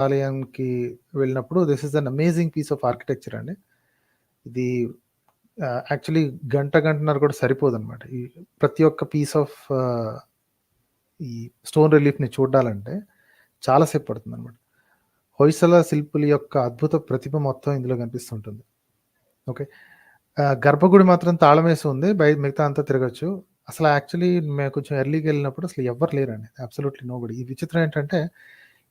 ఆలయానికి వెళ్ళినప్పుడు this is an amazing piece of architecture అండి. ఇది యాక్చువల్లీ గంటన్నర కూడా సరిపోదనమాట. ఈ ప్రతి ఒక్క పీస్ ఆఫ్ ఈ స్టోన్ రిలీఫ్‌ని చూడాలంటే చాలా సేపు పడుతుందనమాట. హొయసల శిల్పుల యొక్క అద్భుత ప్రతిభ మొత్తం ఇందులో కనిపిస్తుంటుంది. ఓకే. గర్భగుడి మాత్రం తాళమేసి ఉంది. మిగతా అంతా తిరగొచ్చు. అసలు యాక్చువల్లీ మేము కొంచెం ఎర్లీగా వెళ్ళినప్పుడు అసలు ఎవ్వరు లేరండి. Absolutely nobody. ఈ విచిత్రం ఏంటంటే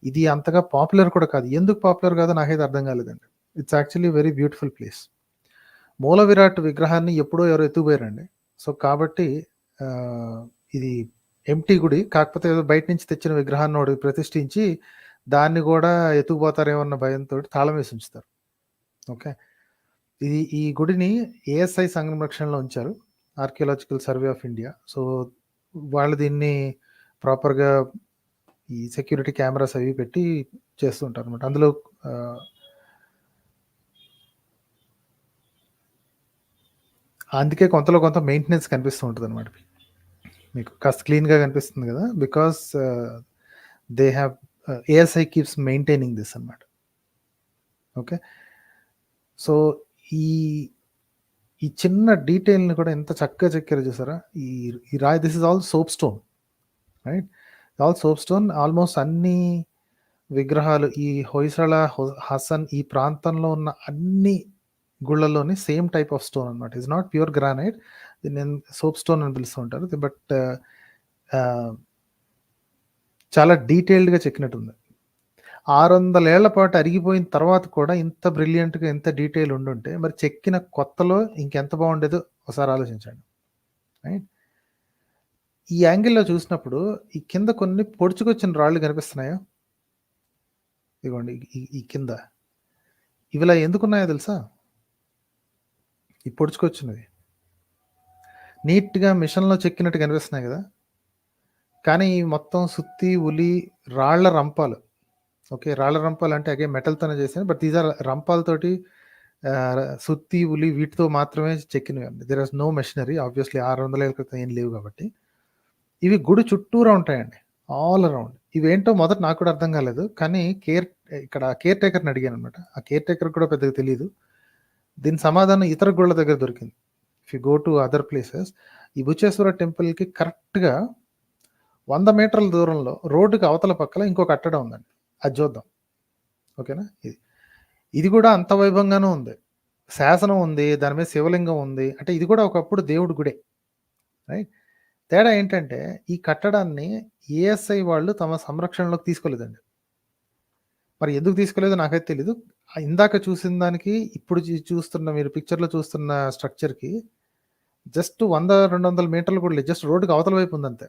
ఇది అంతగా పాపులర్ కూడా కాదు. ఎందుకు పాపులర్ కాదో నాకైతే అర్థం కాలేదండి. It's actually very beautiful place. మూల విరాట్ విగ్రహాన్ని ఎప్పుడో ఎవరో ఎత్తుకుపోయారండి. సో, కాబట్టి ఇది ఎంప్టీ గుడి. కాకపోతే ఏదో బయట నుంచి తెచ్చిన విగ్రహాన్ని ఒకటి ప్రతిష్ఠించి దాన్ని గూడా ఎత్తుకుపోతారేమో అన్న భయంతోటి తాళం వేసి ఉంచుతారు. ఓకే. ఈ గుడిని ఏఎస్ఐ సంరక్షణలో ఉంచారు. Archaeological survey of India. So, వాళ్ళు దీన్ని ప్రాపర్‌గా ఈ సెక్యూరిటీ కెమెరాస్ అవి పెట్టి చేస్తూ ఉంటారనమాట. అందులో అందుకే కొంతలో కొంత మెయింటెనెన్స్ కనిపిస్తూ ఉంటదనమాట. మీకు కాస్త క్లీన్‌గా కనిపిస్తుంది గదా! Because they have ASI keeps maintaining this అనమాట. ఓకే. సో, ఈ ఈ చిన్న డీటెయిల్‌ని కూడా ఎంత చక్కగా చెక్కారో చూసారా? ఈ ఈ రాయి this is all soap stone. Right? All soap stone. Almost అన్ని విగ్రహాలు ఈ హొయసల, హసన్ ఈ ప్రాంతంలో ఉన్న అన్ని గుళ్ళలోని సేమ్ టైప్ ఆఫ్ స్టోన్ అనమాట. It's not pure granite. దీన్ని సోప్ స్టోన్ అని పిలుస్తూ ఉంటారు. బట్ చాలా డీటెయిల్డ్‌గా చెక్కినట్టుంది. 600 ఏళ్ల పాటు అరిగిపోయిన తర్వాత కూడా ఇంత బ్రిలియంట్‌గా ఇంత డీటెయిల్ ఉండుంటే మరి చెక్కిన కొత్తలో ఇంకెంత బాగుండేదో ఒకసారి ఆలోచించండి. రైట్? ఈ యాంగిల్‌లో చూసినప్పుడు ఈ కింద కొన్ని పొడుచుకొచ్చిన రాళ్ళు కనిపిస్తున్నాయా? ఇదిగోండి ఈ కింద. ఇవిలా ఎందుకున్నాయో తెలుసా? ఈ పొడుచుకొచ్చినవి. నీట్‌గా మిషన్‌లో చెక్కినట్టు కనిపిస్తున్నాయి కదా! కానీ మొత్తం సుత్తి, ఉలి, రాళ్ల రంపాలు. ఓకే. రాళ్ల రంపాలు అంటే అగైన్ మెటల్‌తోనే చేసినవి. బట్ దీస్ ఆర్ రంపాలతోటి సుత్తి, ఉలి వీటితో మాత్రమే చెక్కినవండి. There is no machinery. Obviously 600 ఏళ్ల క్రితం ఏం లేవు కాబట్టి. ఇవి గుడి చుట్టూరా ఉంటాయండి. All around. ఇవేంటో మొదట నాకు కూడా అర్థం కాలేదు. కానీ ఇక్కడ కేర్ టేకర్‌ని అడిగాననమాట. ఆ కేర్ టేకర్‌కి కూడా పెద్దగా తెలీదు. దీని సమాధానం ఇతర గుళ్ళ దగ్గర దొరికింది. If you go to other places ఈ బుచ్చేశ్వర టెంపుల్‌కి కరెక్ట్‌గా 100 మీటర్ల దూరంలో రోడ్డుకి అవతల పక్కల ఇంకో కట్టడం ఉందండి. అది చూద్దాం. ఓకేనా? ఇది కూడా అంత వైభవంగానే ఉంది. శాసనం ఉంది. దాని మీద శివలింగం ఉంది. అంటే ఇది కూడా ఒకప్పుడు దేవుడి గుడే. రైట్? తేడా ఏంటంటే ఈ కట్టడాన్ని ఏఎస్ఐ వాళ్ళు తమ సంరక్షణలోకి తీసుకోలేదండి. మరి ఎందుకు తీసుకోలేదో నాకైతే తెలీదు. ఇందాక చూసిన దానికి ఇప్పుడు చూస్తున్న మీరు పిక్చర్‌లో చూస్తున్న స్ట్రక్చర్‌కి జస్ట్ 100, 200 మీటర్లు కూడా లేదు. జస్ట్ రోడ్డుకి అవతల వైపు ఉందంతే.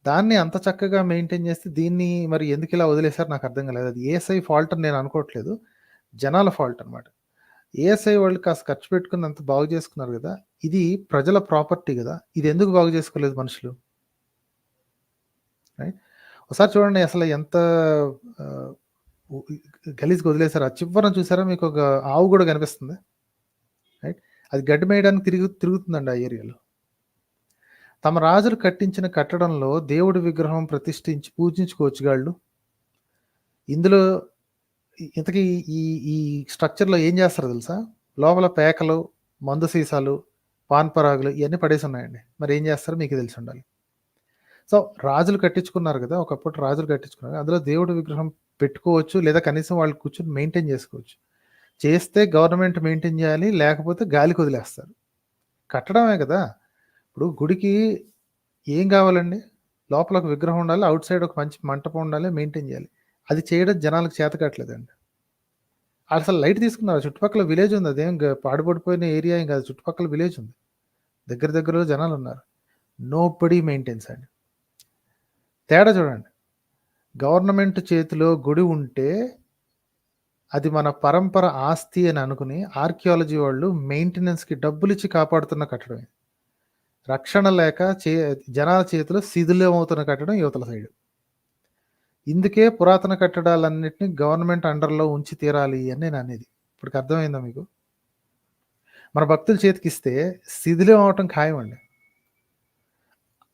దాన్ని అంత చక్కగా మెయింటైన్ చేస్తే దీన్ని మరి ఎందుకు ఇలా వదిలేసారో నాకు అర్థం కాలేదు. అది ఏఎస్ఐ ఫాల్ట్ అని నేను అనుకోవట్లేదు. జనాల ఫాల్ట్ అనమాట. ఏఎస్ఐ వాళ్ళు కాస్త ఖర్చు పెట్టుకుని అంత బాగు చేసుకున్నారు కదా! ఇది ప్రజల ప్రాపర్టీ కదా! ఇది ఎందుకు బాగు చేసుకోలేదు మనుషులు? రైట్? ఒకసారి చూడండి అసలు ఎంత గలీజ్‌గా వదిలేసారో. ఆ చివరన చూసారా మీకు ఒక ఆవు కూడా కనిపిస్తుంది. రైట్? అది గడ్డి మేయడానికి తిరుగుతుందండి ఆ ఏరియాలో. తమ రాజులు కట్టించిన కట్టడంలో దేవుడి విగ్రహం ప్రతిష్ఠించి పూజించుకోవచ్చుగా ఆళ్ళు. ఇందులో ఇంతకీ ఈ ఈ స్ట్రక్చర్‌లో ఏం చేస్తారో తెలుసా? లోపల పేకలు, మందు సీసాలు, పాన్ పరాగులు ఇయన్నీ పడేసున్నాయండి. మరి ఏం చేస్తారో మీకే తెలిసుండాలి. సో, రాజులు కట్టించుకున్నారు కదా! ఒకప్పుడు రాజులు కట్టించుకున్నారు. అందులో దేవుడి విగ్రహం పెట్టుకోవచ్చు. లేదా కనీసం వాళ్ళు కూర్చొని మెయింటైన్ చేసుకోవచ్చు. చేస్తే గవర్నమెంట్ మెయింటైన్ చేయాలి. లేకపోతే గాలికి వదిలేస్తారు. కట్టడమే కదా! ఇప్పుడు గుడికి ఏం కావాలండి? లోపల ఒక విగ్రహం ఉండాలి. ఔట్ సైడ్ ఒక మంచి మంటపం ఉండాలి. మెయింటైన్ చేయాలి. అది చేయడం జనాలకు చేత కావట్లేదండి. అసలు లైట్ తీసుకున్నారు. చుట్టుపక్కల విలేజ్ ఉంది. అదేం పాడుపడిపోయిన ఏరియా ఏం కాదు. చుట్టుపక్కల విలేజ్ ఉంది. దగ్గరలో జనాలున్నారు. నోబడీ మెయింటైన్స్ అండి. తేడా చూడండి. గవర్నమెంట్ చేతిలో గుడి ఉంటే అది మన పరంపర ఆస్తి అని అనుకుని ఆర్కియాలజీ వాళ్ళు మెయింటెనెన్స్‌కి డబ్బులిచ్చి కాపాడుతున్న కట్టడమే. రక్షణ లేక జనాల చేతిలో శిథిలమవుతున్న కట్టడం యువతల సైడు. ఇందుకే పురాతన కట్టడాలన్నిటిని గవర్నమెంట్ అండర్‌లో ఉంచి తీరాలి అని నేననేది. ఇప్పటికి అర్థమైందా మీకు? మన భక్తుల చేతికిస్తే శిథిలం అవ్వటం ఖాయమండి.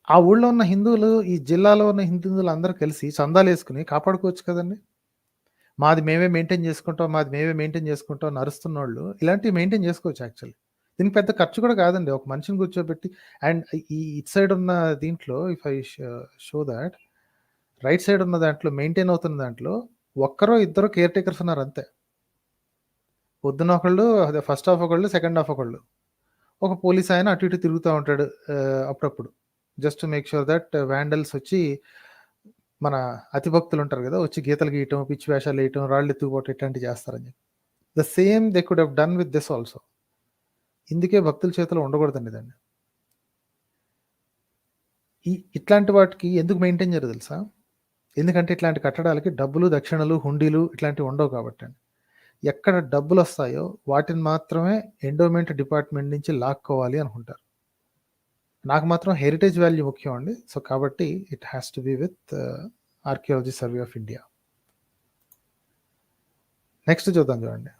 ఆ ఊళ్ళో ఉన్న హిందువులు, ఈ జిల్లాలో ఉన్న హిందువులందరూ కలిసి చందాలేసుకొని కాపాడుకోవచ్చు కదండీ! మాది మేమే మెయింటైన్ చేసుకుంటాం, మాది మేమే మెయింటైన్ చేసుకుంటాం అని అరుస్తున్నోళ్ళు ఇలాంటివి మెయింటైన్ చేసుకోవచ్చు యాక్చువల్లీ. దీనికి పెద్ద ఖర్చు కూడా కాదండి. ఒక మనిషిని కూర్చోబెట్టి అండ్ ఇటు సైడ్ ఉన్న దీంట్లో if I show thought right side ఉన్న దాంట్లో మెయింటైన్ అవుతున్న దాంట్లో ఒక్కరో ఇద్దరో కేర్ టేకర్స్ ఉన్నారు అంతే. పొద్దున ఒకళ్ళు, అదే ఫస్ట్ హాఫ్ ఒకళ్ళు, సెకండ్ హాఫ్ ఒకళ్ళు. ఒక పోలీస్ ఆయన అటు ఇటు తిరుగుతా ఉంటాడు అప్పుడప్పుడు. Just to make sure that vandals వచ్చి మన అతిభక్తులు ఉంటారు కదా! వచ్చి గీతలు గీయటం, పిచ్చి వేషాలు వేయటం, రాళ్ళు ఎత్తుకుపోవటం ఇట్లాంటివి చేస్తారని చెప్పి. The same they could have done with this also. ఇందుకే భక్తుల చేతిలో ఉండకూడదండి దాన్ని. ఇట్లాంటి వాటికి ఎందుకు మెయింటైన్ చేయరు తెలుసా? ఎందుకంటే ఇట్లాంటి కట్టడాలకి డబ్బులు, దక్షిణలు, హుండీలు ఇట్లాంటివి ఉండవు కాబట్టండి. ఎక్కడ డబ్బులొస్తాయో వాటిని మాత్రమే ఎండోమెంట్ డిపార్ట్మెంట్ నుంచి లాక్కోవాలి అనుకుంటారు. నాకు మాత్రం హెరిటేజ్ వాల్యూ ముఖ్యం అండి. సో, కాబట్టి it has to be with archaeology survey of India. Next చూద్దాం చూడండి.